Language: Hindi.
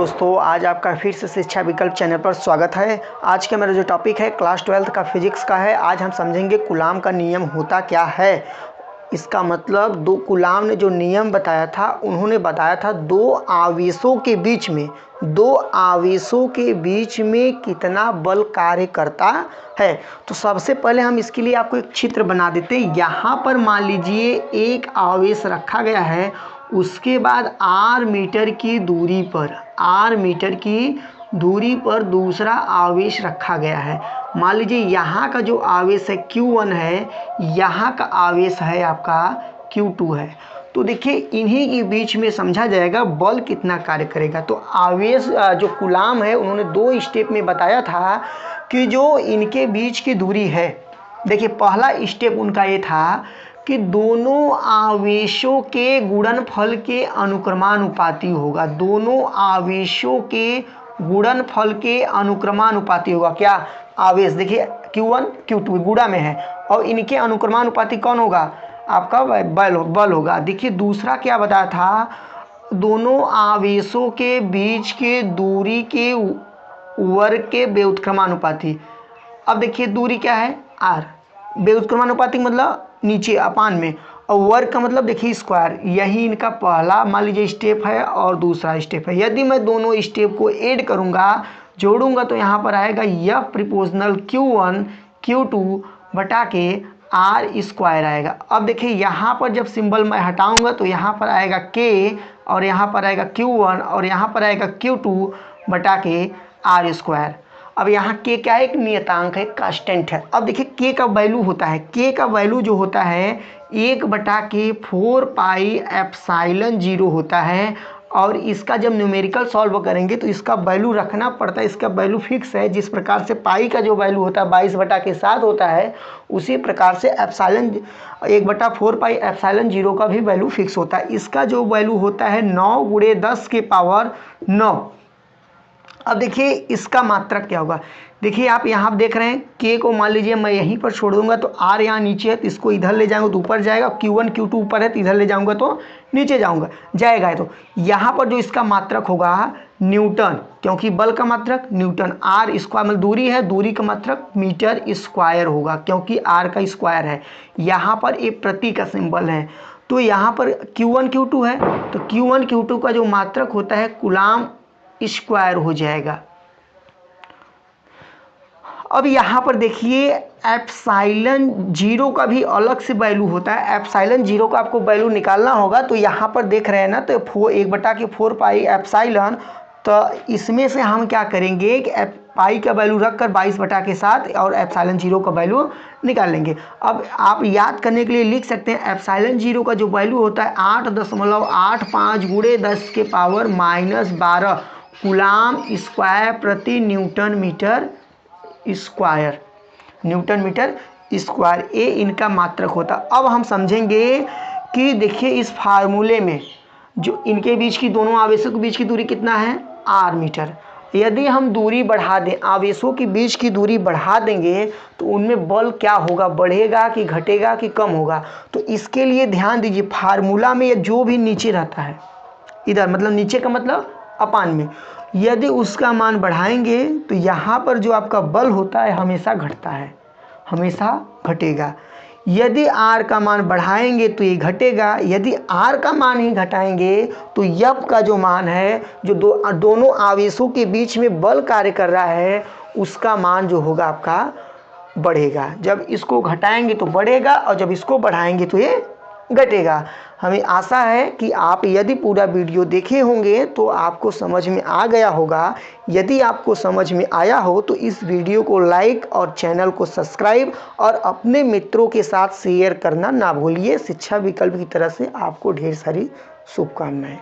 दोस्तों, आज आपका फिर से शिक्षा विकल्प चैनल पर स्वागत है। आज का मेरा जो टॉपिक है क्लास 12th का फिजिक्स का है। आज हम समझेंगे कूलाम का नियम होता क्या है। इसका मतलब दो कूलाम ने जो नियम बताया था, उन्होंने बताया था दो आवेशों के बीच में कितना बल कार्य करता है। तो सबसे पहले हम इसके लिए आपको एक चित्र बना देते हैं। यहाँ पर मान लीजिए एक आवेश रखा गया है, उसके बाद r मीटर की दूरी पर दूसरा आवेश रखा गया है। मान लीजिए यहाँ का जो आवेश है Q1 है, यहाँ का आवेश है आपका Q2 है। तो देखिए इन्हीं के बीच में समझा जाएगा बल कितना कार्य करेगा। तो आवेश जो कूलाम है, उन्होंने दो स्टेप में बताया था कि जो इनके बीच की दूरी है। देखिए पहला स्टेप उनका ये था कि दोनों आवेशों के गुणनफल के अनुक्रमानुपाती होगा। दोनों आवेशों के गुणनफल के अनुक्रमानुपाती होगा। क्या आवेश देखिए Q1 Q2 गुणा में है, और इनके अनुक्रमानुपाती कौन होगा? आपका बल होगा। देखिए दूसरा क्या बताया था, दोनों आवेशों के बीच के दूरी के वर्ग के व्युत्क्रमानुपाती। अब देखिए दूरी क्या है r, व्युत्क्रमानुपाती मतलब नीचे अपान में, और वर्ग का मतलब देखिए स्क्वायर। यही इनका पहला मान लीजिए स्टेप है और दूसरा स्टेप है। यदि मैं दोनों स्टेप को ऐड करूंगा, जोड़ूंगा, तो यहाँ पर आएगा F प्रिपोर्शनल Q1 Q2 बटा के r स्क्वायर आएगा। अब देखिए यहाँ पर जब सिंबल मैं हटाऊंगा तो यहाँ पर आएगा K, और यहाँ पर आएगा Q1, और यहाँ पर आएगा Q2 बटा के r स्क्वायर। अब यहाँ K क्या है? एक नियतांक है, कांस्टेंट है। अब देखिए K का वैल्यू होता है, K का वैल्यू जो होता है 1/4 पाई एप्सिलॉन 0 होता है। और इसका जब न्यूमेरिकल सॉल्व करेंगे तो इसका वैल्यू रखना पड़ता है। इसका वैल्यू फिक्स है। जिस प्रकार से पाई का जो वैल्यू होता है 22/7 होता है, उसी प्रकार से एप्सिलॉन 1/4 पाई एप्सिलॉन 0 का भी वैल्यू फिक्स होता है। इसका जो वैल्यू होता है 9 × 10 की पावर 9। अब देखिए इसका मात्रक क्या होगा। देखिए आप यहाँ देख रहे हैं K को मान लीजिए मैं यहीं पर छोड़ दूंगा तो R यहाँ नीचे है, तो इसको इधर ले जाऊंगा तो ऊपर जाएगा। Q1 Q2 ऊपर है तो इधर ले जाऊंगा तो नीचे जाएगा। तो यहाँ पर जो इसका मात्रक होगा न्यूटन, क्योंकि बल का मात्रक न्यूटन। R स्क्वायर मतलब दूरी है, दूरी का मात्रक मीटर स्क्वायर होगा, क्योंकि R का स्क्वायर है। यहाँ पर एक प्रति का सिंबल है, तो यहाँ पर Q1 Q2 है, तो Q1 Q2 का जो मात्रक होता है कूलाम स्क्वायर हो जाएगा। अब यहाँ पर देखिए एप्सिलॉन 0 का भी अलग से वैल्यू होता है। एप्सिलॉन 0 का आपको वैल्यू निकालना होगा, तो यहाँ पर देख रहे हैं ना, तो 1/4 पाई एप्सिलॉन। तो इसमें से हम क्या करेंगे कि पाई का वैल्यू रख कर 22/7 और एप्सिलॉन 0 का वैल्यू निकाल लेंगे। अब आप याद करने के लिए लिख सकते हैं एप्सिलॉन 0 का जो वैल्यू होता है 8.85 × 10 के पावर -12 कूलाम स्क्वायर प्रति न्यूटन मीटर स्क्वायर। ए इनका मात्रक होता। अब हम समझेंगे कि देखिए इस फार्मूले में जो इनके बीच की दोनों आवेशों के बीच की दूरी कितना है? r meter. यदि हम दूरी बढ़ा दें, आवेशों के बीच की दूरी बढ़ा देंगे, तो उनमें बल क्या होगा? बढ़ेगा कि घटेगा कि कम होगा? तो इसके लिए ध्यान दीजिए, फार्मूला में जो भी नीचे रहता है, इधर मतलब नीचे का मतलब अपान में, यदि उसका मान बढ़ाएंगे तो यहाँ पर जो आपका बल होता है हमेशा घटता है, हमेशा घटेगा। यदि r का मान बढ़ाएंगे तो ये घटेगा। यदि r का मान ही घटाएंगे तो F का जो मान है, जो दोनों आवेशों के बीच में बल कार्य कर रहा है, उसका मान जो होगा आपका बढ़ेगा। जब इसको घटाएंगे तो बढ़ेगा, और जब इसको बढ़ाएंगे तो ये घटेगा। हमें आशा है कि आप यदि पूरा वीडियो देखे होंगे तो आपको समझ में आ गया होगा। यदि आपको समझ में आया हो तो इस वीडियो को लाइक और चैनल को सब्सक्राइब और अपने मित्रों के साथ शेयर करना ना भूलिए। शिक्षा विकल्प की तरफ से आपको ढेर सारी शुभकामनाएं।